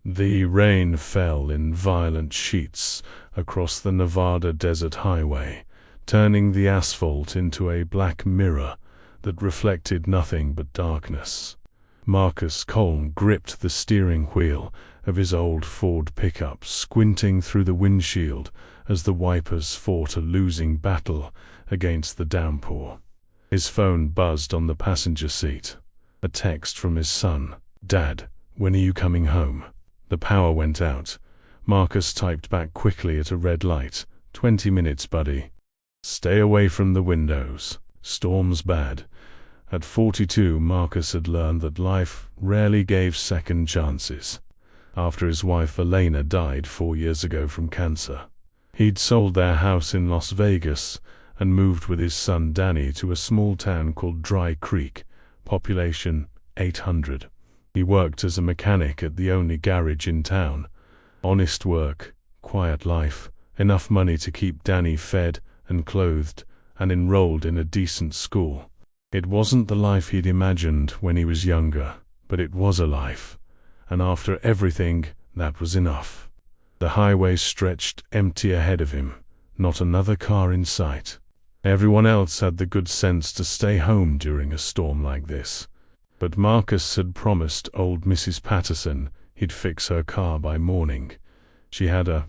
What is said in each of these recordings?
The rain fell in violent sheets across the Nevada desert highway, turning the asphalt into a black mirror that reflected nothing but darkness. Marcus Colm gripped the steering wheel of his old Ford pickup, squinting through the windshield as the wipers fought a losing battle against the downpour. His phone buzzed on the passenger seat. A text from his son. "Dad, when are you coming home?" The power went out. Marcus typed back quickly at a red light. 20 minutes, buddy. Stay away from the windows. Storm's bad." At 42, Marcus had learned that life rarely gave second chances. After his wife Elena died 4 years ago from cancer, he'd sold their house in Las Vegas and moved with his son Danny to a small town called Dry Creek, population 800. He worked as a mechanic at the only garage in town. Honest work, quiet life, enough money to keep Danny fed and clothed and enrolled in a decent school. It wasn't the life he'd imagined when he was younger, but it was a life, and after everything, that was enough. The highway stretched empty ahead of him, not another car in sight. Everyone else had the good sense to stay home during a storm like this. But Marcus had promised old Mrs. Patterson he'd fix her car by morning. She had a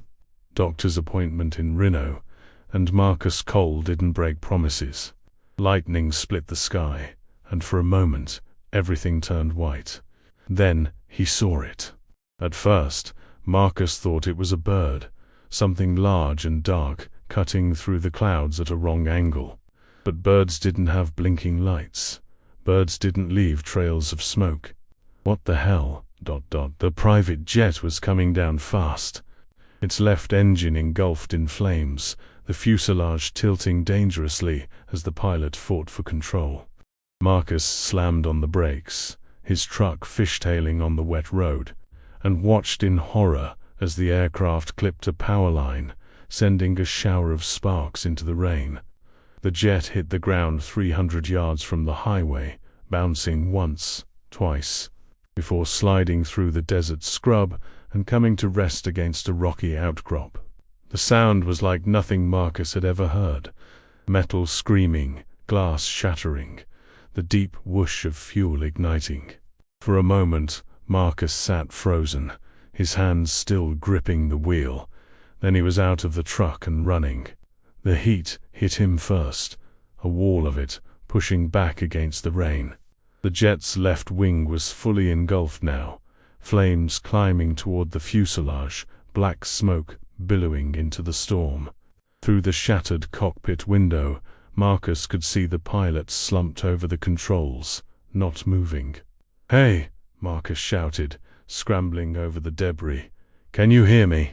doctor's appointment in Reno, and Marcus Cole didn't break promises. Lightning split the sky, and for a moment, everything turned white. Then he saw it. At first, Marcus thought it was a bird, something large and dark, cutting through the clouds at a wrong angle. But birds didn't have blinking lights. Birds didn't leave trails of smoke. What the hell? The private jet was coming down fast. Its left engine engulfed in flames, the fuselage tilting dangerously as the pilot fought for control. Marcus slammed on the brakes, his truck fishtailing on the wet road, and watched in horror as the aircraft clipped a power line, sending a shower of sparks into the rain. The jet hit the ground 300 yards from the highway, bouncing once, twice, before sliding through the desert scrub and coming to rest against a rocky outcrop. The sound was like nothing Marcus had ever heard. Metal screaming, glass shattering, the deep whoosh of fuel igniting. For a moment, Marcus sat frozen, his hands still gripping the wheel. Then he was out of the truck and running. The heat hit him first, a wall of it, pushing back against the rain. The jet's left wing was fully engulfed now, flames climbing toward the fuselage, black smoke billowing into the storm. Through the shattered cockpit window, Marcus could see the pilot slumped over the controls, not moving. "Hey!" Marcus shouted, scrambling over the debris. "Can you hear me?"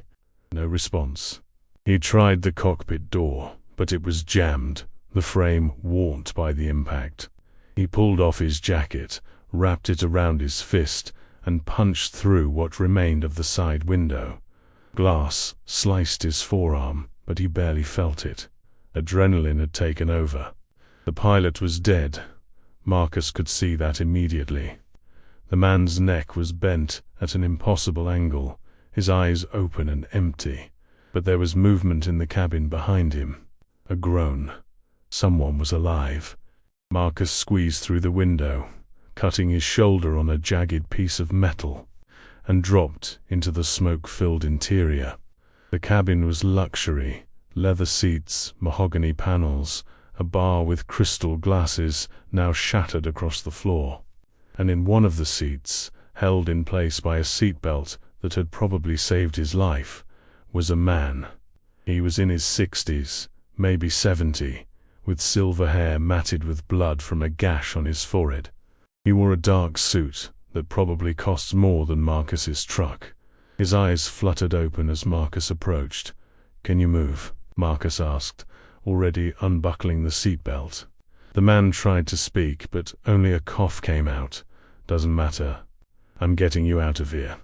No response. He tried the cockpit door, but it was jammed, the frame warped by the impact. He pulled off his jacket, wrapped it around his fist, and punched through what remained of the side window. Glass sliced his forearm, but he barely felt it. Adrenaline had taken over. The pilot was dead. Marcus could see that immediately. The man's neck was bent at an impossible angle, his eyes open and empty. But there was movement in the cabin behind him. A groan. Someone was alive. Marcus squeezed through the window, cutting his shoulder on a jagged piece of metal, and dropped into the smoke-filled interior. The cabin was luxury, leather seats, mahogany panels, a bar with crystal glasses now shattered across the floor. And in one of the seats, held in place by a seatbelt that had probably saved his life, was a man. He was in his 60s, maybe 70, with silver hair matted with blood from a gash on his forehead. He wore a dark suit that probably cost more than Marcus's truck. His eyes fluttered open as Marcus approached. "Can you move?" Marcus asked, already unbuckling the seatbelt. The man tried to speak, but only a cough came out. "Doesn't matter. I'm getting you out of here."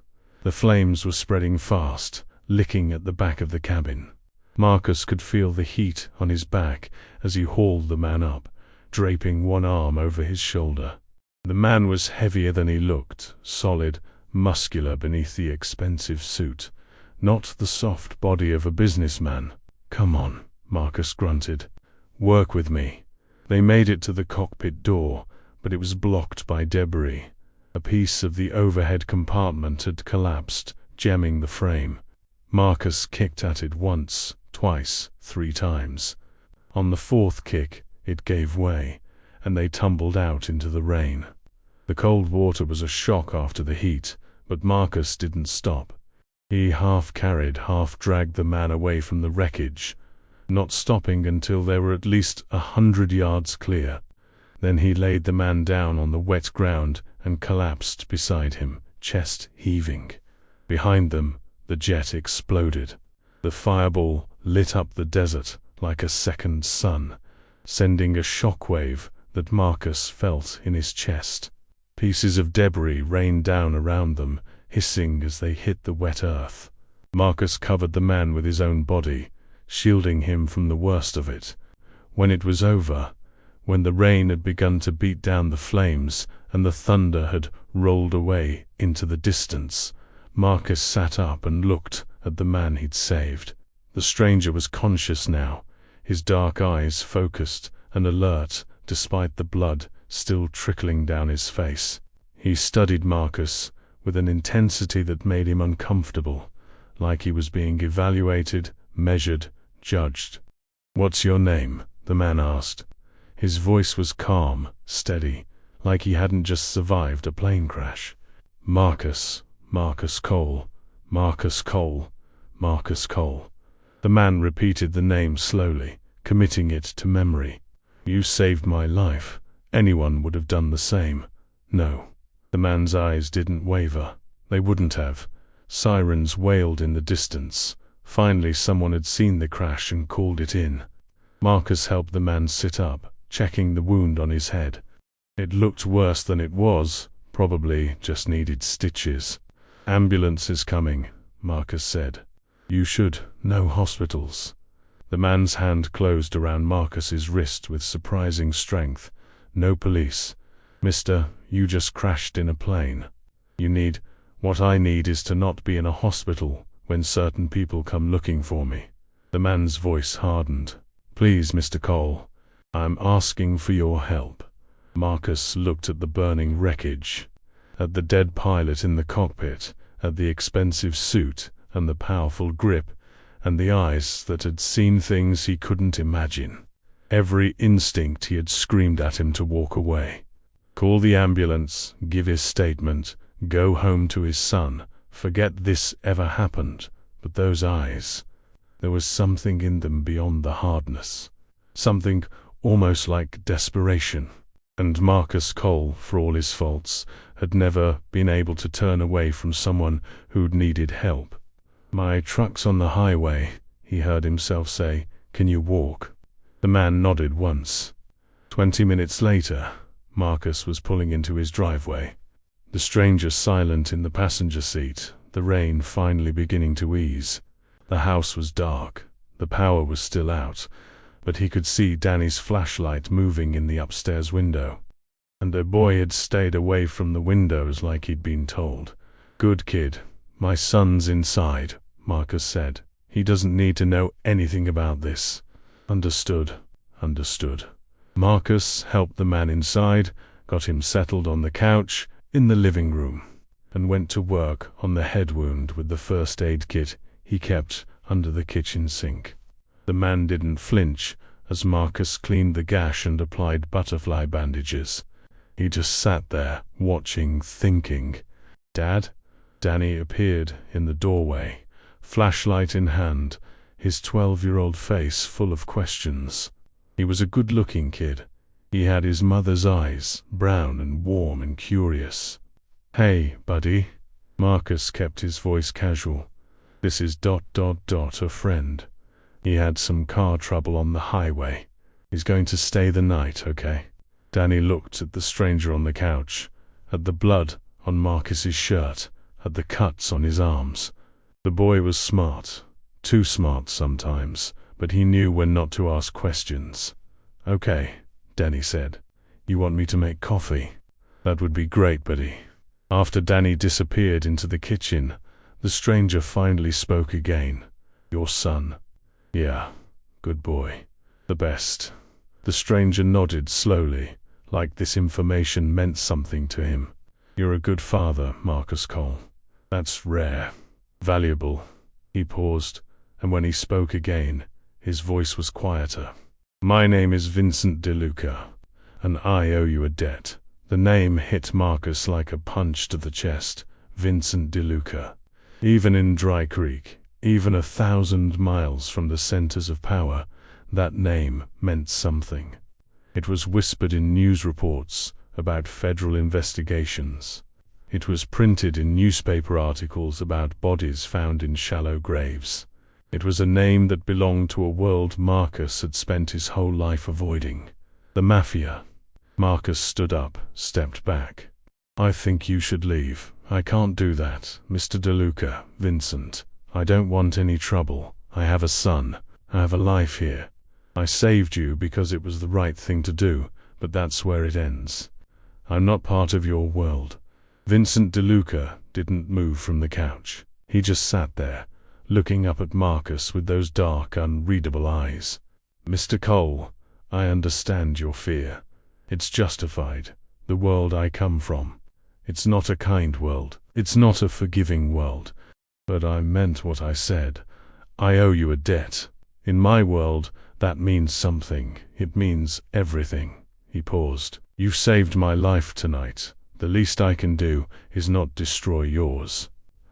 The flames were spreading fast, licking at the back of the cabin. Marcus could feel the heat on his back as he hauled the man up, draping one arm over his shoulder. The man was heavier than he looked, solid, muscular beneath the expensive suit, not the soft body of a businessman. "Come on," Marcus grunted. "Work with me." They made it to the cockpit door, but it was blocked by debris. A piece of the overhead compartment had collapsed, jamming the frame. Marcus kicked at it once, twice, 3 times. On the 4th kick, it gave way, and they tumbled out into the rain. The cold water was a shock after the heat, but Marcus didn't stop. He half carried, half dragged the man away from the wreckage, not stopping until they were at least 100 yards clear. Then he laid the man down on the wet ground and collapsed beside him, chest heaving. Behind them, the jet exploded. The fireball lit up the desert like a second sun, sending a shockwave that Marcus felt in his chest. Pieces of debris rained down around them, hissing as they hit the wet earth. Marcus covered the man with his own body, shielding him from the worst of it. When it was over, when the rain had begun to beat down the flames and the thunder had rolled away into the distance, Marcus sat up and looked at the man he'd saved. The stranger was conscious now, his dark eyes focused and alert despite the blood still trickling down his face. He studied Marcus with an intensity that made him uncomfortable, like he was being evaluated, measured, judged. "What's your name?" the man asked. His voice was calm, steady, like he hadn't just survived a plane crash. "Marcus Cole, Marcus Cole, Marcus Cole." The man repeated the name slowly, committing it to memory. "You saved my life. Anyone would have done the same." "No." The man's eyes didn't waver. They wouldn't have. Sirens wailed in the distance. Finally someone had seen the crash and called it in. Marcus helped the man sit up, checking the wound on his head. It looked worse than it was, probably just needed stitches. "Ambulance is coming," Marcus said. "You should know hospitals." The man's hand closed around Marcus's wrist with surprising strength. "No police. Mister, you just crashed in a plane. What I need is to not be in a hospital when certain people come looking for me." The man's voice hardened. "Please, Mr. Cole, I'm asking for your help." Marcus looked at the burning wreckage, at the dead pilot in the cockpit, at the expensive suit and the powerful grip, and the eyes that had seen things he couldn't imagine. Every instinct he had screamed at him to walk away. Call the ambulance, give his statement, go home to his son, forget this ever happened. But those eyes, there was something in them beyond the hardness. Something almost like desperation. And Marcus Cole, for all his faults, had never been able to turn away from someone who'd needed help. "My truck's on the highway," he heard himself say. "Can you walk?" The man nodded once. 20 minutes later, Marcus was pulling into his driveway. The stranger silent in the passenger seat, the rain finally beginning to ease. The house was dark. The power was still out, but he could see Danny's flashlight moving in the upstairs window. And the boy had stayed away from the windows like he'd been told. "Good kid. My son's inside," Marcus said. "He doesn't need to know anything about this." Understood. Marcus helped the man inside, got him settled on the couch in the living room, and went to work on the head wound with the first aid kit he kept under the kitchen sink. The man didn't flinch as Marcus cleaned the gash and applied butterfly bandages. He just sat there, watching, thinking. "Dad?" Danny appeared in the doorway, flashlight in hand, his 12-year-old face full of questions. He was a good-looking kid. He had his mother's eyes, brown and warm and curious. "Hey, buddy." Marcus kept his voice casual. "This is ... a friend. He had some car trouble on the highway. He's going to stay the night, okay?" Danny looked at the stranger on the couch, at the blood on Marcus's shirt, at the cuts on his arms. The boy was smart. Too smart sometimes, but he knew when not to ask questions. "Okay," Danny said. "You want me to make coffee?" "That would be great, buddy." After Danny disappeared into the kitchen, the stranger finally spoke again. "Your son?" "Yeah, good boy. The best." The stranger nodded slowly, like this information meant something to him. "You're a good father, Marcus Cole. That's rare. Valuable." He paused, and when he spoke again, his voice was quieter. "My name is Vincent DeLuca, and I owe you a debt." The name hit Marcus like a punch to the chest. Vincent DeLuca. Even in Dry Creek, even 1,000 miles from the centers of power, that name meant something. It was whispered in news reports about federal investigations. It was printed in newspaper articles about bodies found in shallow graves. It was a name that belonged to a world Marcus had spent his whole life avoiding. The Mafia. Marcus stood up, stepped back. "I think you should leave." "I can't do that, Mr. DeLuca, Vincent. I don't want any trouble. I have a son. I have a life here. I saved you because it was the right thing to do, but that's where it ends. I'm not part of your world." Vincent DeLuca didn't move from the couch. He just sat there, looking up at Marcus with those dark, unreadable eyes. "Mr. Cole, I understand your fear. It's justified. The world I come from. It's not a kind world. It's not a forgiving world. But I meant what I said. I owe you a debt. In my world, that means something. It means everything." He paused. "You've saved my life tonight. The least I can do is not destroy yours.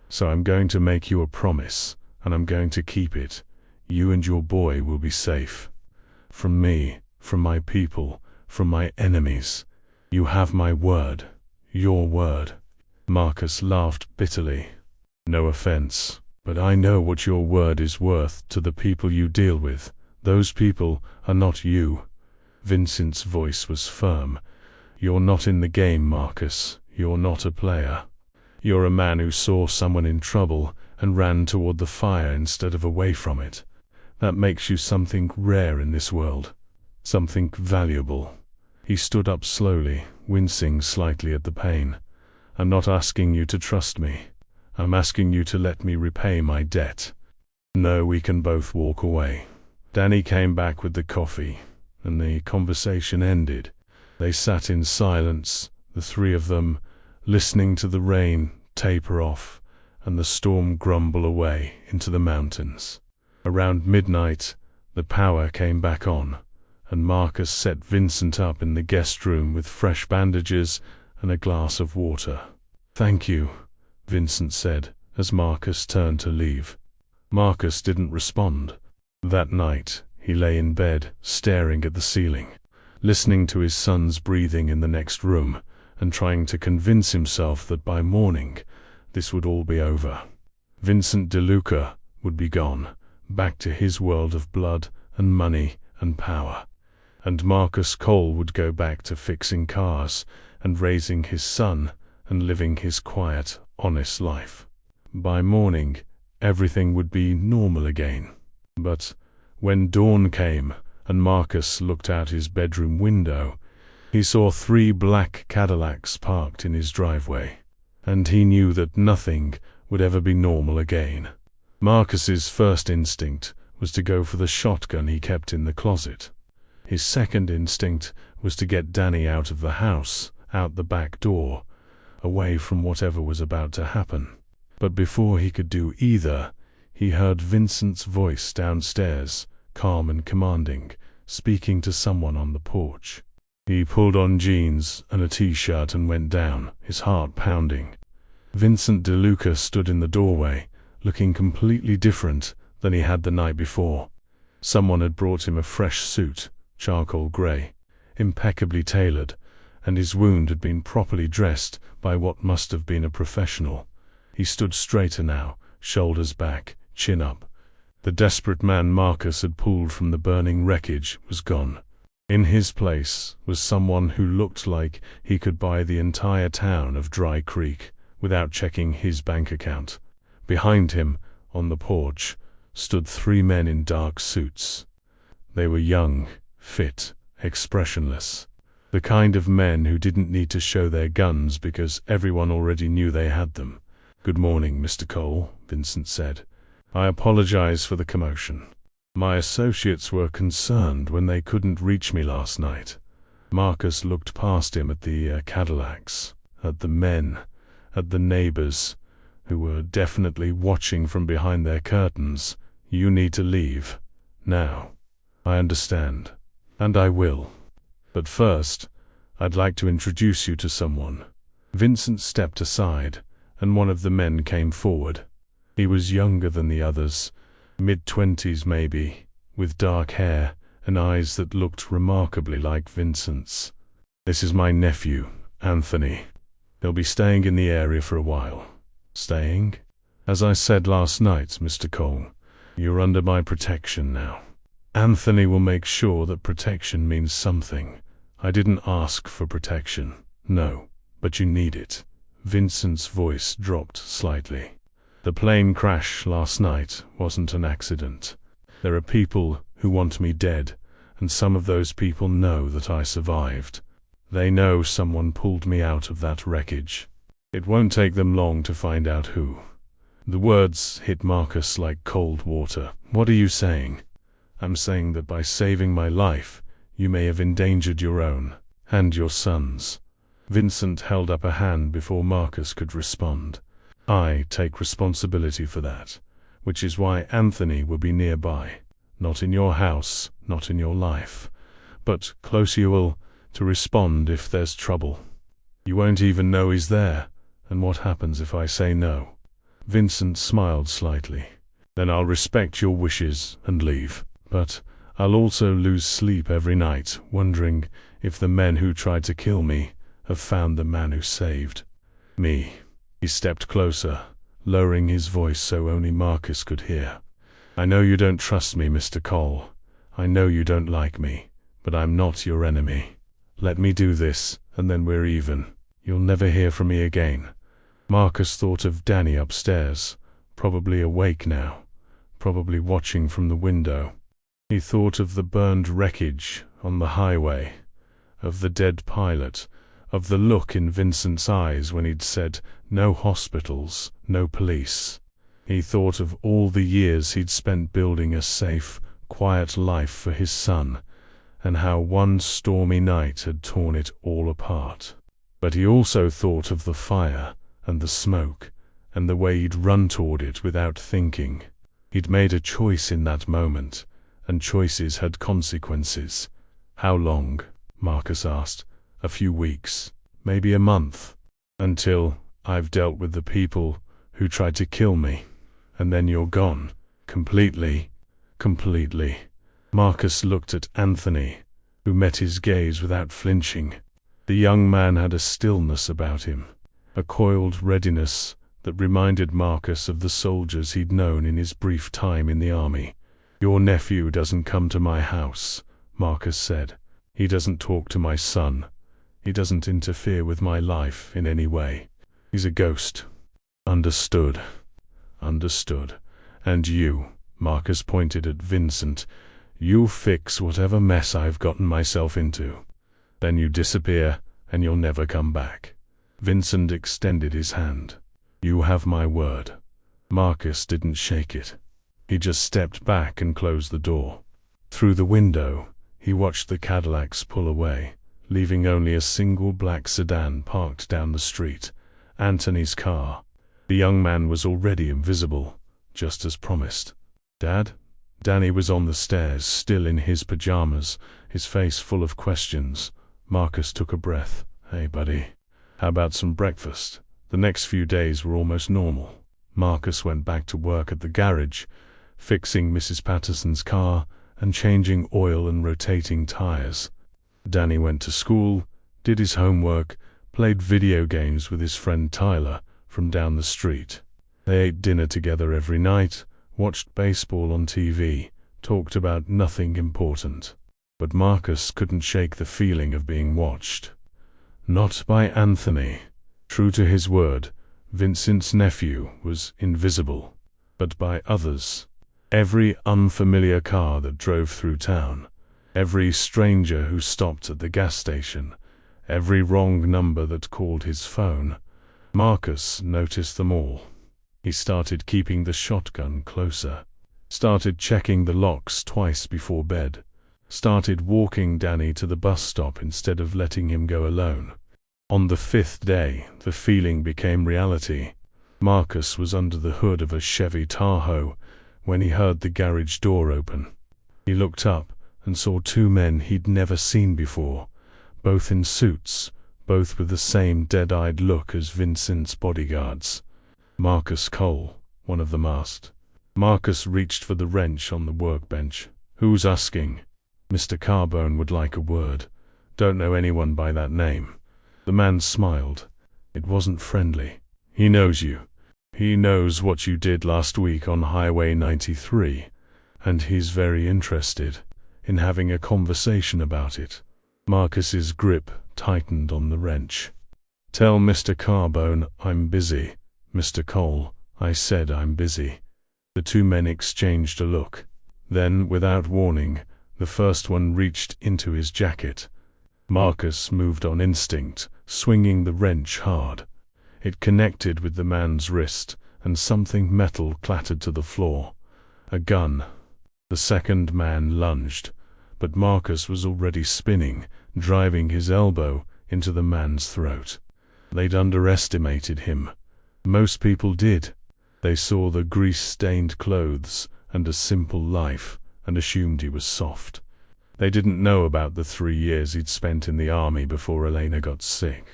So I'm going to make you a promise, and I'm going to keep it. You and your boy will be safe. From me, from my people, from my enemies. You have my word. Your word." Marcus laughed bitterly. "No offense, but I know what your word is worth to the people you deal with. Those people are not you." Vincent's voice was firm. "You're not in the game, Marcus. You're not a player. You're a man who saw someone in trouble and ran toward the fire instead of away from it. That makes you something rare in this world. Something valuable." He stood up slowly, wincing slightly at the pain. "I'm not asking you to trust me. I'm asking you to let me repay my debt. No, we can both walk away." Danny came back with the coffee, and the conversation ended. They sat in silence, the three of them, listening to the rain taper off and the storm grumble away into the mountains. Around midnight, the power came back on, and Marcus set Vincent up in the guest room with fresh bandages and a glass of water. "Thank you," Vincent said, as Marcus turned to leave. Marcus didn't respond. That night, he lay in bed, staring at the ceiling, listening to his son's breathing in the next room, and trying to convince himself that by morning, this would all be over. Vincent DeLuca would be gone, back to his world of blood and money and power. And Marcus Cole would go back to fixing cars and raising his son and living his quiet, honest life. By morning, everything would be normal again. But when dawn came and Marcus looked out his bedroom window, he saw 3 black Cadillacs parked in his driveway, and he knew that nothing would ever be normal again. Marcus's first instinct was to go for the shotgun he kept in the closet. His second instinct was to get Danny out of the house, out the back door, away from whatever was about to happen. But before he could do either, he heard Vincent's voice downstairs, calm and commanding, speaking to someone on the porch. He pulled on jeans and a t-shirt and went down, his heart pounding. Vincent DeLuca stood in the doorway, looking completely different than he had the night before. Someone had brought him a fresh suit, charcoal gray, impeccably tailored, and his wound had been properly dressed by what must have been a professional. He stood straighter now, shoulders back, chin up. The desperate man Marcus had pulled from the burning wreckage was gone. In his place was someone who looked like he could buy the entire town of Dry Creek without checking his bank account. Behind him, on the porch, stood 3 men in dark suits. They were young, fit, expressionless. The kind of men who didn't need to show their guns because everyone already knew they had them. "Good morning, Mr. Cole," Vincent said. "I apologize for the commotion. My associates were concerned when they couldn't reach me last night." Marcus looked past him at the Cadillacs, at the men, at the neighbors, who were definitely watching from behind their curtains. "You need to leave. Now. I understand. And I will. But first, I'd like to introduce you to someone." Vincent stepped aside, and one of the men came forward. He was younger than the others, mid-20s maybe, with dark hair and eyes that looked remarkably like Vincent's. "This is my nephew, Anthony. He'll be staying in the area for a while." "Staying?" "As I said last night, Mr. Cole, you're under my protection now. Anthony will make sure that protection means something. I didn't ask for protection. No, but you need it." Vincent's voice dropped slightly. "The plane crash last night wasn't an accident. There are people who want me dead, and some of those people know that I survived. They know someone pulled me out of that wreckage. It won't take them long to find out who." The words hit Marcus like cold water. "What are you saying?" "I'm saying that by saving my life, you may have endangered your own, and your son's." Vincent held up a hand before Marcus could respond. "I take responsibility for that, which is why Anthony will be nearby. Not in your house, not in your life, but close you will to respond if there's trouble. You won't even know he's there, and what happens if I say no?" Vincent smiled slightly. "Then I'll respect your wishes and leave. But I'll also lose sleep every night, wondering if the men who tried to kill me have found the man who saved me." He stepped closer, lowering his voice so only Marcus could hear. "I know you don't trust me, Mr. Cole. I know you don't like me, but I'm not your enemy. Let me do this, and then we're even. You'll never hear from me again." Marcus thought of Danny upstairs, probably awake now, probably watching from the window. He thought of the burned wreckage on the highway, of the dead pilot, of the look in Vincent's eyes when he'd said, "No hospitals, no police." He thought of all the years he'd spent building a safe, quiet life for his son, and how one stormy night had torn it all apart. But he also thought of the fire, and the smoke, and the way he'd run toward it without thinking. He'd made a choice in that moment, and choices had consequences. "How long?" Marcus asked. "A few weeks, maybe a month, until I've dealt with the people who tried to kill me. And then you're gone. Completely. Completely." Marcus looked at Anthony, who met his gaze without flinching. The young man had a stillness about him, a coiled readiness that reminded Marcus of the soldiers he'd known in his brief time in the army. "Your nephew doesn't come to my house," Marcus said. "He doesn't talk to my son. He doesn't interfere with my life in any way. He's a ghost." "Understood. Understood. And you," Marcus pointed at Vincent, "you fix whatever mess I've gotten myself into. Then you disappear, and you'll never come back." Vincent extended his hand. "You have my word." Marcus didn't shake it. He just stepped back and closed the door. Through the window, he watched the Cadillacs pull away, leaving only a single black sedan parked down the street, Anthony's car. The young man was already invisible, just as promised. "Dad?" Danny was on the stairs, still in his pajamas, his face full of questions. Marcus took a breath. "Hey, buddy. How about some breakfast?" The next few days were almost normal. Marcus went back to work at the garage, fixing Mrs. Patterson's car and changing oil and rotating tires. Danny went to school, did his homework, played video games with his friend Tyler from down the street. They ate dinner together every night, watched baseball on TV, talked about nothing important. But Marcus couldn't shake the feeling of being watched. Not by Anthony. True to his word, Vincent's nephew was invisible, but by others. Every unfamiliar car that drove through town, Every stranger who stopped at the gas station, every wrong number that called his phone. Marcus noticed them all. He started keeping the shotgun closer, started checking the locks twice before bed, started walking Danny to the bus stop instead of letting him go alone. On the 5th day, the feeling became reality. Marcus was under the hood of a Chevy Tahoe when he heard the garage door open. He looked up and saw two men he'd never seen before, both in suits, both with the same dead-eyed look as Vincent's bodyguards. "Marcus Cole," one of them asked. Marcus reached for the wrench on the workbench. "Who's asking?" "Mr. Carbone would like a word. Don't know anyone by that name." The man smiled. It wasn't friendly. "He knows you. He knows what you did last week on Highway 93, and he's very interested in having a conversation about it." Marcus's grip tightened on the wrench. "Tell Mr. Carbone I'm busy." "Mr. Cole, I said I'm busy." The two men exchanged a look. Then, without warning, the first one reached into his jacket. Marcus moved on instinct, swinging the wrench hard. It connected with the man's wrist, and something metal clattered to the floor. A gun. The second man lunged, but Marcus was already spinning, driving his elbow into the man's throat. They'd underestimated him. Most people did. They saw the grease-stained clothes and a simple life, and assumed he was soft. They didn't know about the 3 years he'd spent in the army before Elena got sick.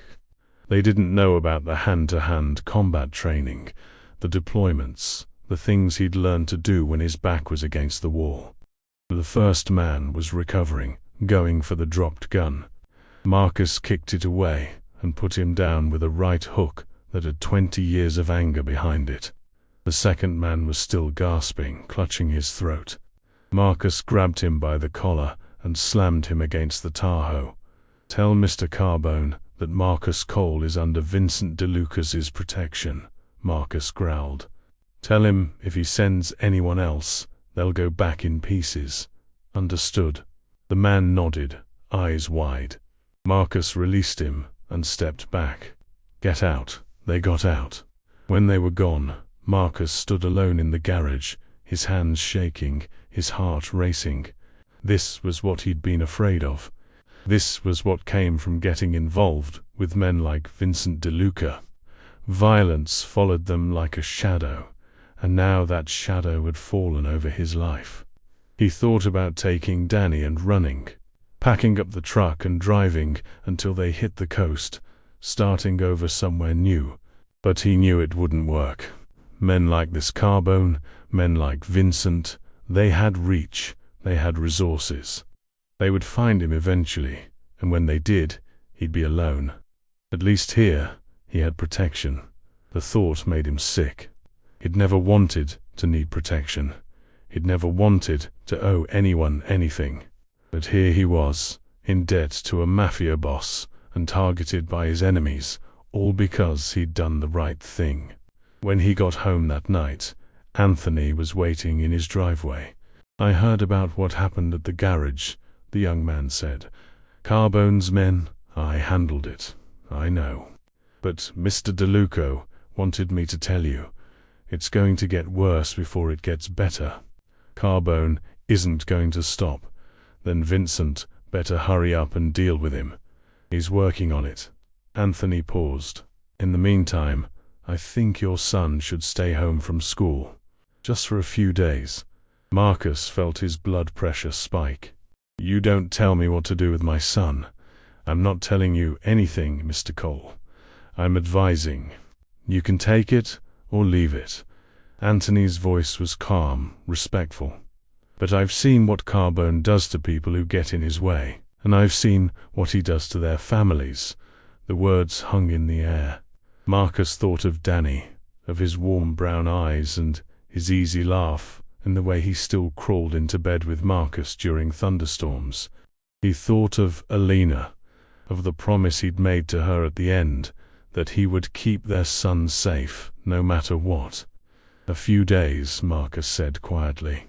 They didn't know about the hand-to-hand combat training, the deployments, the things he'd learned to do when his back was against the wall. The first man was recovering, going for the dropped gun. Marcus kicked it away and put him down with a right hook that had 20 years of anger behind it. The second man was still gasping, clutching his throat. Marcus grabbed him by the collar and slammed him against the Tahoe. "Tell Mr. Carbone that Marcus Cole is under Vincent DeLucas's protection," Marcus growled. "Tell him if he sends anyone else, they'll go back in pieces." "Understood." The man nodded, eyes wide. Marcus released him and stepped back. "Get out." They got out. When they were gone, Marcus stood alone in the garage, his hands shaking, his heart racing. This was what he'd been afraid of. This was what came from getting involved with men like Vincent DeLuca. Violence followed them like a shadow, and now that shadow had fallen over his life. He thought about taking Danny and running, packing up the truck and driving until they hit the coast, starting over somewhere new. But he knew it wouldn't work. Men like this Carbone, men like Vincent, they had reach, they had resources. They would find him eventually, and when they did, he'd be alone. At least here, he had protection. The thought made him sick. He'd never wanted to need protection. He'd never wanted to owe anyone anything. But here he was, in debt to a Mafia boss, and targeted by his enemies, all because he'd done the right thing. When he got home that night, Anthony was waiting in his driveway. "I heard about what happened at the garage," the young man said. "Carbone's men, I handled it. I know. But Mr. DeLuca wanted me to tell you. It's going to get worse before it gets better. Carbone isn't going to stop. Then Vincent better hurry up and deal with him. He's working on it." Anthony paused. "In the meantime, I think your son should stay home from school. Just for a few days." Marcus felt his blood pressure spike. "You don't tell me what to do with my son. I'm not telling you anything, Mr. Cole. I'm advising. You can take it or leave it." Anthony's voice was calm, respectful. "But I've seen what Carbone does to people who get in his way, and I've seen what he does to their families." The words hung in the air. Marcus thought of Danny, of his warm brown eyes and his easy laugh, and the way he still crawled into bed with Marcus during thunderstorms. He thought of Elena, of the promise he'd made to her at the end, that he would keep their son safe, no matter what. "A few days," Marcus said quietly.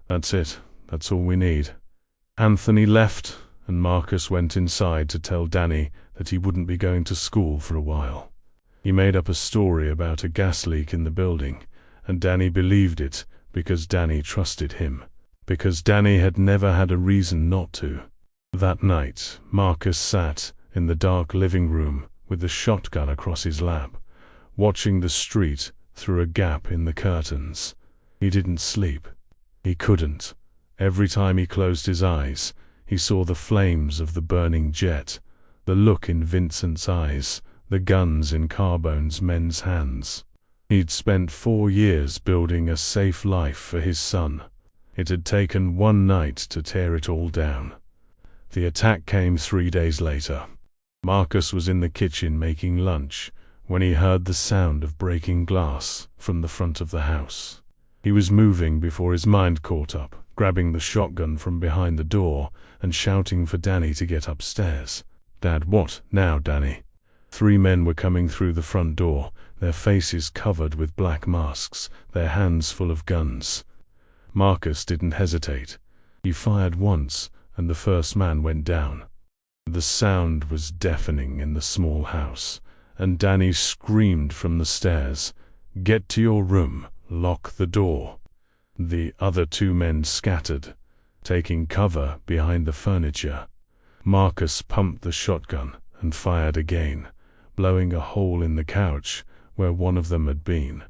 "That's it. That's all we need." Anthony left, and Marcus went inside to tell Danny that he wouldn't be going to school for a while. He made up a story about a gas leak in the building, and Danny believed it because Danny trusted him, because Danny had never had a reason not to. That night, Marcus sat in the dark living room with the shotgun across his lap, watching the street through a gap in the curtains. He didn't sleep. He couldn't. Every time he closed his eyes, he saw the flames of the burning jet, the look in Vincent's eyes, the guns in Carbone's men's hands. He'd spent 4 years building a safe life for his son. It had taken one night to tear it all down. The attack came 3 days later. Marcus was in the kitchen making lunch when he heard the sound of breaking glass from the front of the house. He was moving before his mind caught up, grabbing the shotgun from behind the door and shouting for Danny to get upstairs. "Dad, what now, Danny?" 3 men were coming through the front door, their faces covered with black masks, their hands full of guns. Marcus didn't hesitate. He fired once, and the first man went down. The sound was deafening in the small house, and Danny screamed from the stairs, "Get to your room, lock the door." The other 2 men scattered, taking cover behind the furniture. Marcus pumped the shotgun and fired again, blowing a hole in the couch where one of them had been.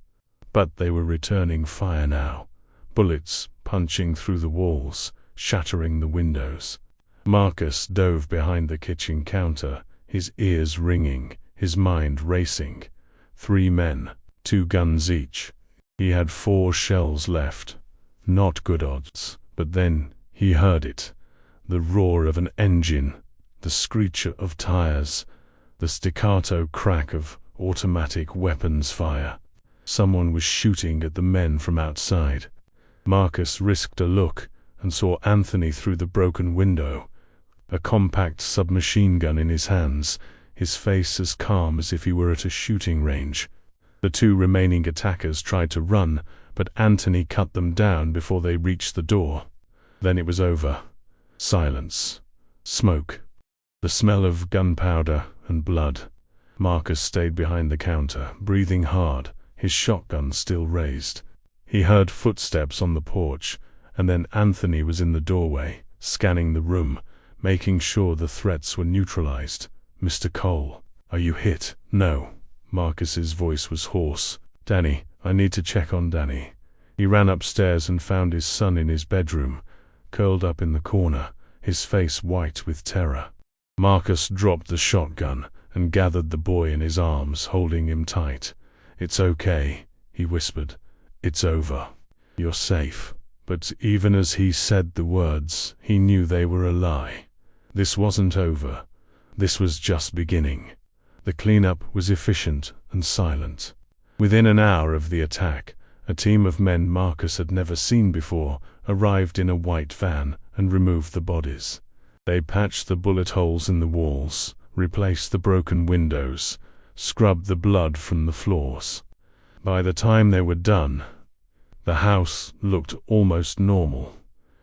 But they were returning fire now, bullets punching through the walls, shattering the windows. Marcus dove behind the kitchen counter, his ears ringing, his mind racing. 3 men, 2 guns each. He had 4 shells left. Not good odds. But then he heard it. The roar of an engine, the screech of tires, the staccato crack of automatic weapons fire. Someone was shooting at the men from outside. Marcus risked a look and saw Anthony through the broken window, a compact submachine gun in his hands, his face as calm as if he were at a shooting range. The 2 remaining attackers tried to run, but Anthony cut them down before they reached the door. Then it was over. Silence. Smoke. The smell of gunpowder and blood. Marcus stayed behind the counter, breathing hard, his shotgun still raised. He heard footsteps on the porch, and then Anthony was in the doorway, scanning the room, making sure the threats were neutralized. "Mr. Cole, are you hit?" "No." Marcus's voice was hoarse. "Danny, I need to check on Danny." He ran upstairs and found his son in his bedroom, curled up in the corner, his face white with terror. Marcus dropped the shotgun and gathered the boy in his arms, holding him tight. "It's okay," he whispered. "It's over. You're safe." But even as he said the words, he knew they were a lie. This wasn't over. This was just beginning. The cleanup was efficient and silent. Within an hour of the attack, a team of men Marcus had never seen before arrived in a white van and removed the bodies. They patched the bullet holes in the walls, replaced the broken windows, scrubbed the blood from the floors. By the time they were done, the house looked almost normal,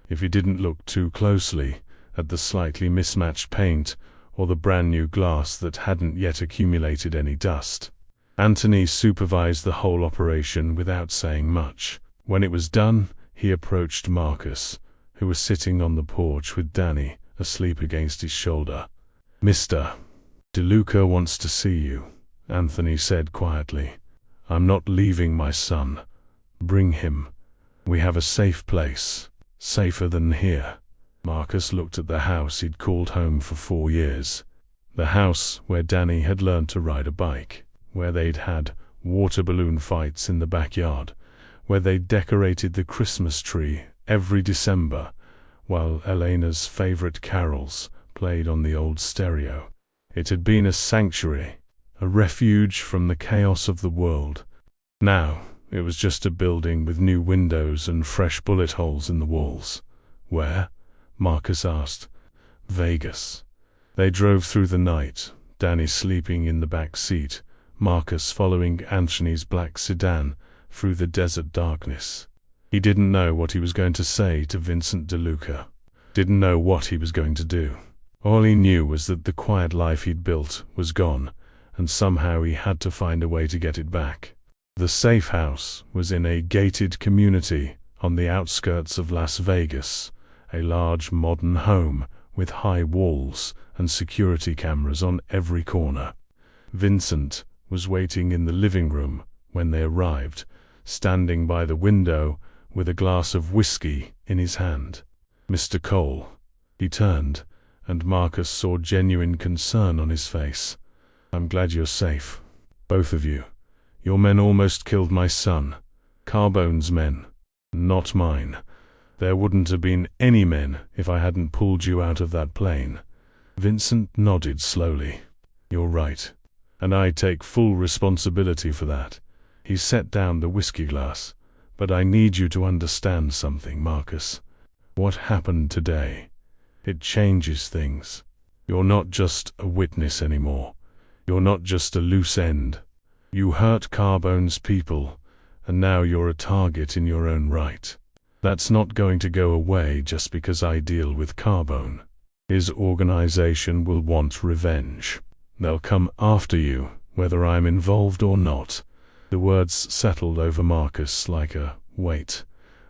if you didn't look too closely at the slightly mismatched paint or the brand new glass that hadn't yet accumulated any dust. Anthony supervised the whole operation without saying much. When it was done, he approached Marcus, who was sitting on the porch with Danny asleep against his shoulder. "Mr. DeLuca wants to see you," Anthony said quietly. "I'm not leaving my son. Bring him. We have a safe place, safer than here." Marcus looked at the house he'd called home for 4 years. The house where Danny had learned to ride a bike, where they'd had water balloon fights in the backyard, where they'd decorated the Christmas tree every December, while Elena's favorite carols played on the old stereo. It had been a sanctuary, a refuge from the chaos of the world. Now, it was just a building with new windows and fresh bullet holes in the walls. "Where?" Marcus asked. "Vegas." They drove through the night, Danny sleeping in the back seat, Marcus following Anthony's black sedan through the desert darkness. He didn't know what he was going to say to Vincent DeLuca. Didn't know what he was going to do. All he knew was that the quiet life he'd built was gone, and somehow he had to find a way to get it back. The safe house was in a gated community on the outskirts of Las Vegas, a large modern home with high walls and security cameras on every corner. Vincent was waiting in the living room when they arrived, standing by the window with a glass of whiskey in his hand. "Mr. Cole." He turned, and Marcus saw genuine concern on his face. "I'm glad you're safe. Both of you. Your men almost killed my son. Carbone's men, not mine. There wouldn't have been any men if I hadn't pulled you out of that plane." Vincent nodded slowly. "You're right. And I take full responsibility for that." He set down the whiskey glass. "But I need you to understand something, Marcus. What happened today, it changes things. You're not just a witness anymore. You're not just a loose end. You hurt Carbone's people, and now you're a target in your own right. That's not going to go away just because I deal with Carbone. His organization will want revenge. They'll come after you, whether I'm involved or not." The words settled over Marcus like a weight.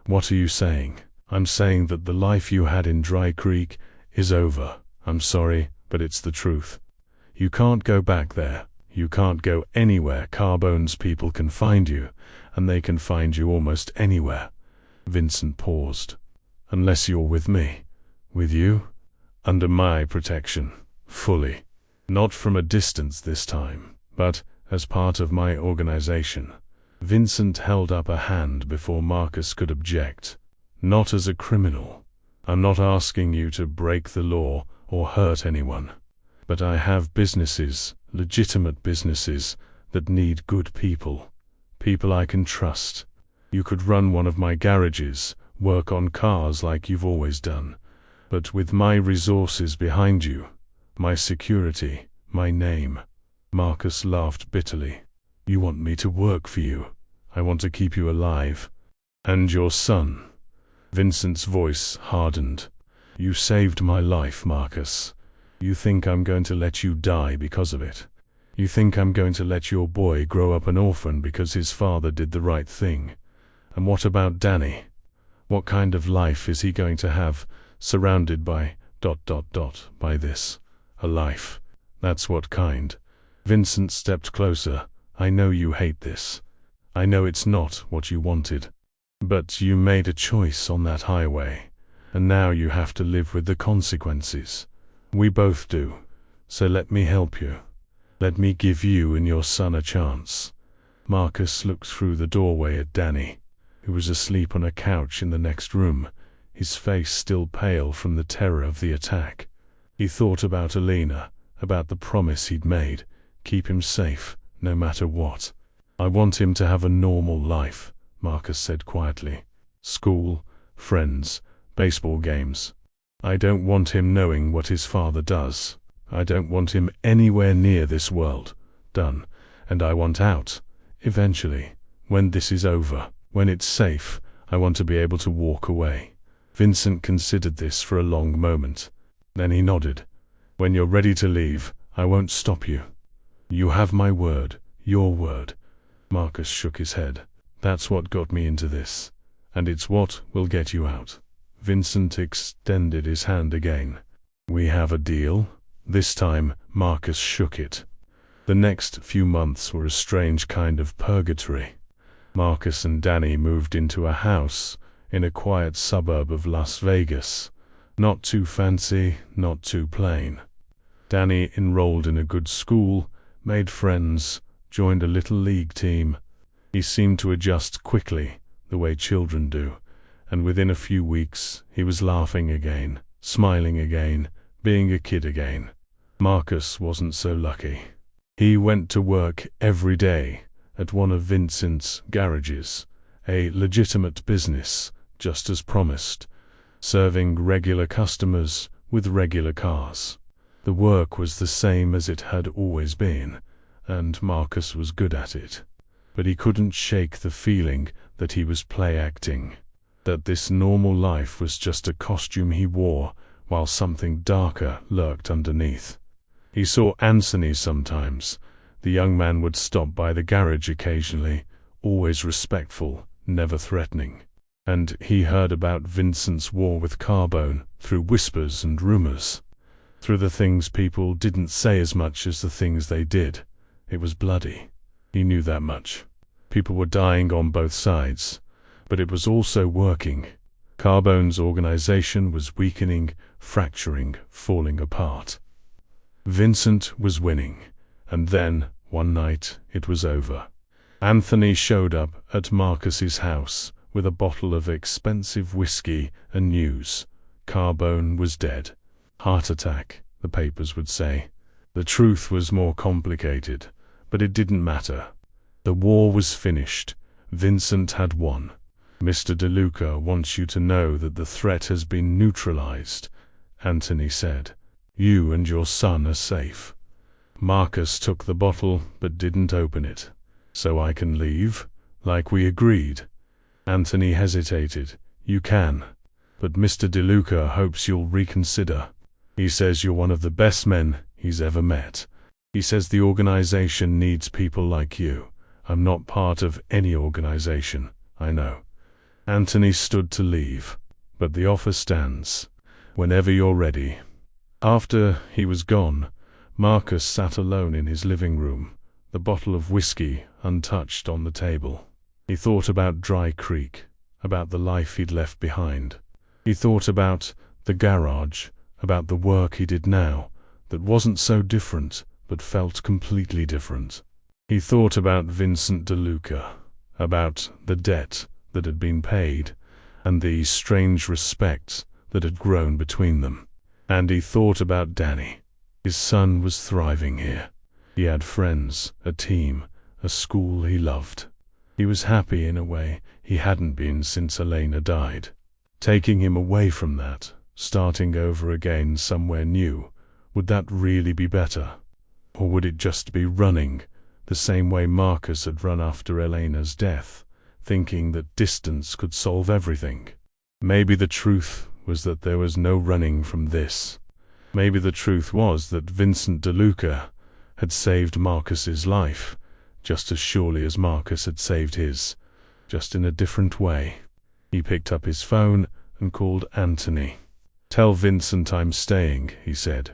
"What are you saying?" "I'm saying that the life you had in Dry Creek is over. I'm sorry, but it's the truth. You can't go back there. You can't go anywhere. Carbone's people can find you, and they can find you almost anywhere." Vincent paused. "Unless you're with me." "With you?" "Under my protection. Fully. Not from a distance this time, but as part of my organization." Vincent held up a hand before Marcus could object. "Not as a criminal. I'm not asking you to break the law or hurt anyone. But I have businesses, legitimate businesses, that need good people. People I can trust. You could run one of my garages, work on cars like you've always done. But with my resources behind you, my security, my name." Marcus laughed bitterly. "You want me to work for you. I want to keep you alive. And your son." Vincent's voice hardened. "You saved my life, Marcus. You think I'm going to let you die because of it? You think I'm going to let your boy grow up an orphan because his father did the right thing? And what about Danny? What kind of life is he going to have, surrounded by ... by this? A life. That's what kind." Vincent stepped closer. "I know you hate this. I know it's not what you wanted. But you made a choice on that highway, and now you have to live with the consequences. We both do. So let me help you. Let me give you and your son a chance." Marcus looked through the doorway at Danny, who was asleep on a couch in the next room, his face still pale from the terror of the attack. He thought about Alina, about the promise he'd made, keep him safe, no matter what. "I want him to have a normal life," Marcus said quietly. "School, friends, baseball games. I don't want him knowing what his father does. I don't want him anywhere near this world. Done. And I want out. Eventually. When this is over, when it's safe, I want to be able to walk away." Vincent considered this for a long moment. Then he nodded. "When you're ready to leave, I won't stop you. You have my word, your word." Marcus shook his head. "That's what got me into this. And it's what will get you out." Vincent extended his hand again. "We have a deal?" This time, Marcus shook it. The next few months were a strange kind of purgatory. Marcus and Danny moved into a house in a quiet suburb of Las Vegas. Not too fancy, not too plain. Danny enrolled in a good school, made friends, joined a little league team. He seemed to adjust quickly, the way children do, and within a few weeks he was laughing again, smiling again, being a kid again. Marcus wasn't so lucky. He went to work every day at one of Vincent's garages, a legitimate business, just as promised, serving regular customers with regular cars. The work was the same as it had always been, and Marcus was good at it. But he couldn't shake the feeling that he was play acting. that this normal life was just a costume he wore, while something darker lurked underneath. He saw Anthony sometimes. The young man would stop by the garage occasionally, always respectful, never threatening. And he heard about Vincent's war with Carbone through whispers and rumors. Through the things people didn't say as much as the things they did. It was bloody. He knew that much. People were dying on both sides. But it was also working. Carbone's organization was weakening, fracturing, falling apart. Vincent was winning. And then, one night, it was over. Anthony showed up at Marcus's house with a bottle of expensive whiskey and news. Carbone was dead. Heart attack, the papers would say. The truth was more complicated, but it didn't matter. The war was finished. Vincent had won. Mr. DeLuca wants you to know that the threat has been neutralized, Anthony said. You and your son are safe. Marcus took the bottle but didn't open it. So I can leave, like we agreed. Anthony hesitated. You can. But Mr. DeLuca hopes you'll reconsider. He says you're one of the best men he's ever met. He says the organization needs people like you. I'm not part of any organization, I know. Anthony stood to leave. But the offer stands. Whenever you're ready. After he was gone, Marcus sat alone in his living room, the bottle of whiskey untouched on the table. He thought about Dry Creek, about the life he'd left behind. He thought about the garage, about the work he did now, that wasn't so different, but felt completely different. He thought about Vincent DeLuca, about the debt that had been paid, and the strange respect that had grown between them. And he thought about Danny. His son was thriving here. He had friends, a team, a school he loved. He was happy in a way he hadn't been since Elena died. Taking him away from that, starting over again somewhere new, would that really be better? Or would it just be running, the same way Marcus had run after Elena's death, thinking that distance could solve everything? Maybe the truth was that there was no running from this. Maybe the truth was that Vincent DeLuca had saved Marcus's life, just as surely as Marcus had saved his, just in a different way. He picked up his phone and called Anthony. Tell Vincent I'm staying, he said.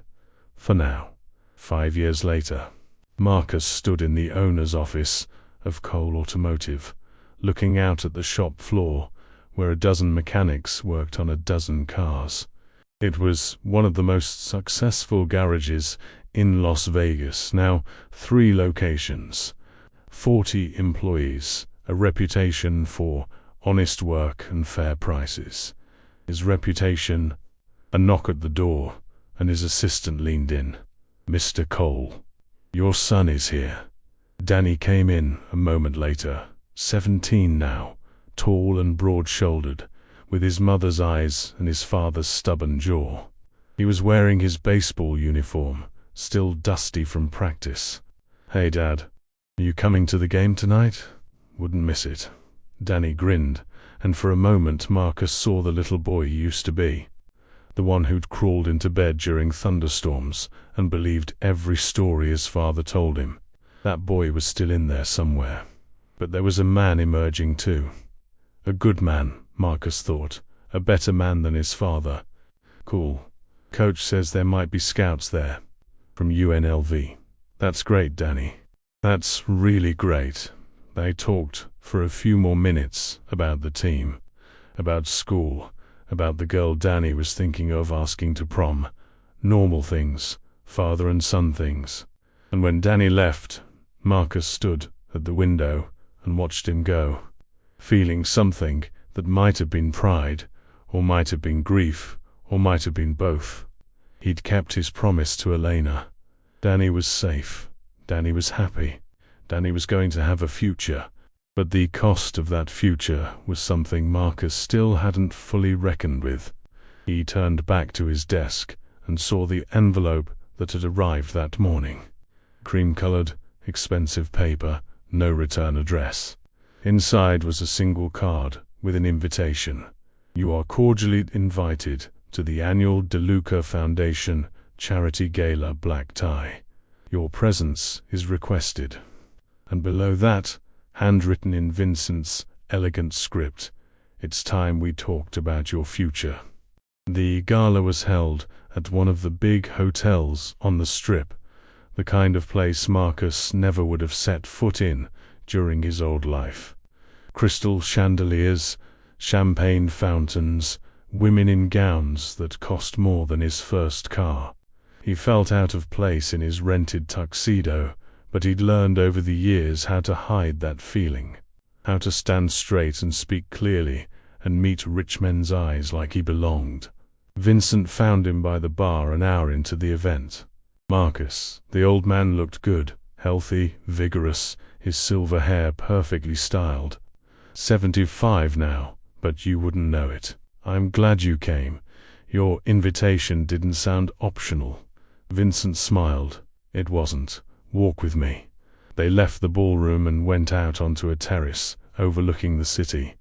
For now. 5 years later, Marcus stood in the owner's office of Cole Automotive, looking out at the shop floor where a dozen mechanics worked on a dozen cars. It was one of the most successful garages in Las Vegas, now 3 locations, 40 employees, a reputation for honest work and fair prices. His reputation, a knock at the door, and his assistant leaned in. Mr. Cole, your son is here. Danny came in a moment later, 17 now, tall and broad-shouldered, with his mother's eyes and his father's stubborn jaw. He was wearing his baseball uniform, still dusty from practice. Hey, Dad, are you coming to the game tonight? Wouldn't miss it. Danny grinned, and for a moment Marcus saw the little boy he used to be. The one who'd crawled into bed during thunderstorms and believed every story his father told him. That boy was still in there somewhere. But there was a man emerging too. A good man, Marcus thought. A better man than his father. Cool. Coach says there might be scouts there. From UNLV. That's great, Danny. That's really great. They talked for a few more minutes about the team, about school, about the girl Danny was thinking of asking to prom. Normal things, father and son things. And when Danny left, Marcus stood at the window and watched him go, feeling something that might have been pride, or might have been grief, or might have been both. He'd kept his promise to Elena. Danny was safe. Danny was happy. Danny was going to have a future. But the cost of that future was something Marcus still hadn't fully reckoned with. He turned back to his desk and saw the envelope that had arrived that morning. Cream-colored, expensive paper, no return address. Inside was a single card with an invitation. You are cordially invited to the annual DeLuca Foundation Charity Gala Black Tie. Your presence is requested." And below that, handwritten in Vincent's elegant script, "It's time we talked about your future." The gala was held at one of the big hotels on the Strip, the kind of place Marcus never would have set foot in during his old life. Crystal chandeliers, champagne fountains, women in gowns that cost more than his first car. He felt out of place in his rented tuxedo, but he'd learned over the years how to hide that feeling, how to stand straight and speak clearly and meet rich men's eyes like he belonged. Vincent found him by the bar an hour into the event. Marcus, the old man, looked good, healthy, vigorous, his silver hair perfectly styled. 75 now, but you wouldn't know it. "I'm glad you came. Your invitation didn't sound optional." Vincent smiled. "It wasn't. Walk with me." They left the ballroom and went out onto a terrace overlooking the city.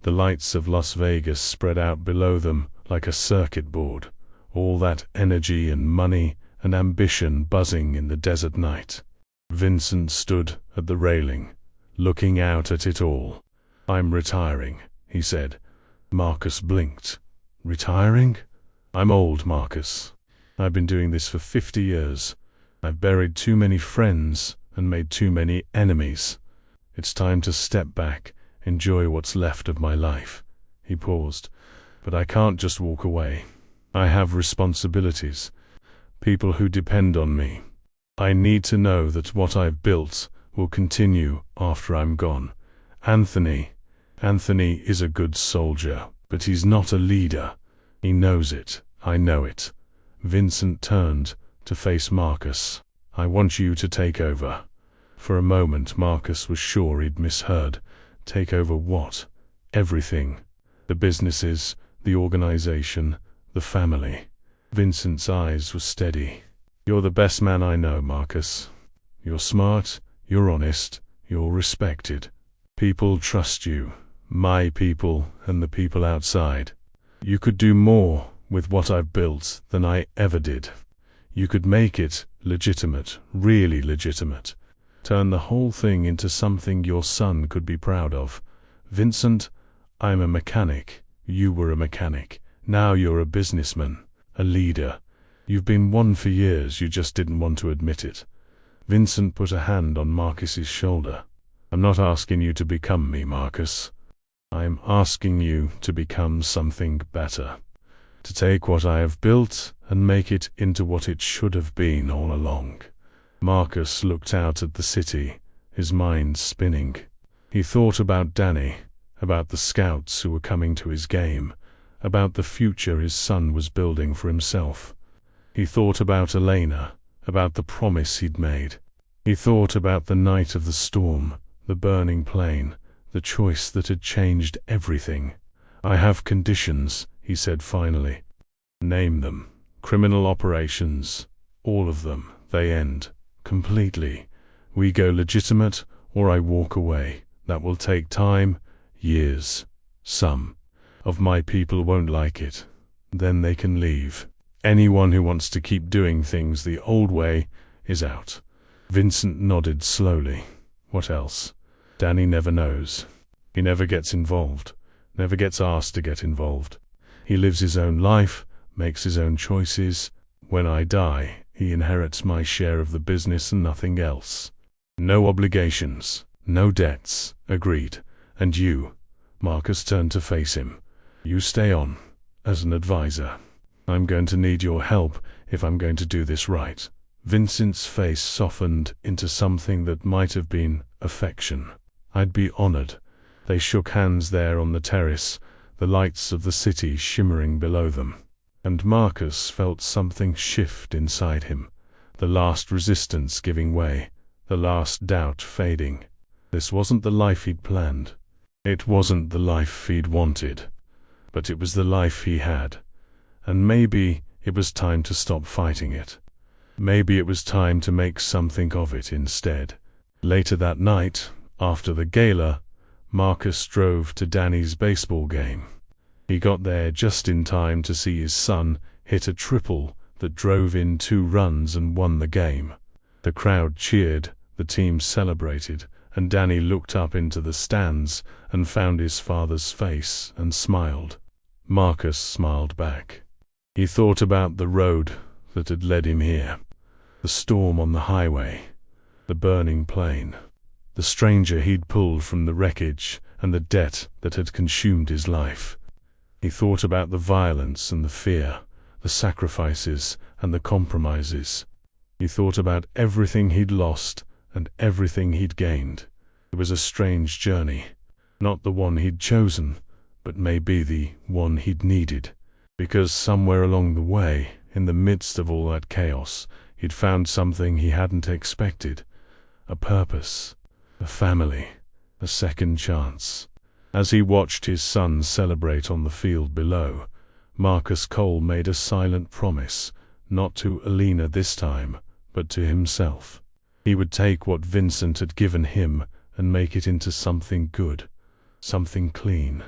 The lights of Las Vegas spread out below them like a circuit board, all that energy and money and ambition buzzing in the desert night. Vincent stood at the railing, looking out at it all. "I'm retiring," he said. Marcus blinked. "Retiring?" "I'm old, Marcus. I've been doing this for 50 years. I've buried too many friends and made too many enemies. It's time to step back, enjoy what's left of my life." He paused. "But I can't just walk away. I have responsibilities, people who depend on me. I need to know that what I've built will continue after I'm gone. Anthony is a good soldier, but he's not a leader. He knows it. I know it." Vincent turned to face Marcus. "I want you to take over." For a moment Marcus was sure he'd misheard. Take over what? Everything. The businesses, the organization, the family. Vincent's eyes were steady. "You're the best man I know, Marcus. You're smart, you're honest, you're respected. People trust you, my people and the people outside. You could do more with what I've built than I ever did. You could make it legitimate, really legitimate. Turn the whole thing into something your son could be proud of. Vincent, I'm a mechanic. You were a mechanic. Now you're a businessman, a leader. You've been one for years, you just didn't want to admit it." Vincent put a hand on Marcus's shoulder. "I'm not asking you to become me, Marcus. I'm asking you to become something better. To take what I have built and make it into what it should have been all along." Marcus looked out at the city, his mind spinning. He thought about Danny, about the scouts who were coming to his game, about the future his son was building for himself. He thought about Elena, about the promise he'd made. He thought about the night of the storm, the burning plane, the choice that had changed everything. "I have conditions," he said finally. "Name them." "Criminal operations. All of them. They end. Completely. We go legitimate, or I walk away. That will take time, years. Some of my people won't like it. Then they can leave. Anyone who wants to keep doing things the old way is out." Vincent nodded slowly. "What else?" "Danny never knows. He never gets involved, never gets asked to get involved. He lives his own life, makes his own choices. When I die, he inherits my share of the business and nothing else. No obligations, no debts." "Agreed. And you?" Marcus turned to face him. "You stay on, as an advisor. I'm going to need your help if I'm going to do this right." Vincent's face softened into something that might have been affection. "I'd be honored." They shook hands there on the terrace, the lights of the city shimmering below them. And Marcus felt something shift inside him, the last resistance giving way, the last doubt fading. This wasn't the life he'd planned. It wasn't the life he'd wanted. But it was the life he had. And maybe it was time to stop fighting it. Maybe it was time to make something of it instead. Later that night, after the gala, Marcus drove to Danny's baseball game. He got there just in time to see his son hit a triple that drove in 2 runs and won the game. The crowd cheered, the team celebrated, and Danny looked up into the stands and found his father's face and smiled. Marcus smiled back. He thought about the road that had led him here, the storm on the highway, the burning plane, the stranger he'd pulled from the wreckage, and the debt that had consumed his life. He thought about the violence and the fear, the sacrifices and the compromises. He thought about everything he'd lost and everything he'd gained. It was a strange journey, not the one he'd chosen, but maybe the one he'd needed, because somewhere along the way, in the midst of all that chaos, he'd found something he hadn't expected, a purpose, a family, a second chance. As he watched his son celebrate on the field below, Marcus Cole made a silent promise, not to Alina this time, but to himself. He would take what Vincent had given him and make it into something good, something clean,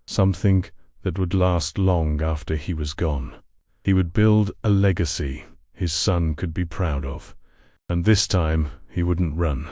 something that would last long after he was gone. He would build a legacy his son could be proud of, and this time he wouldn't run.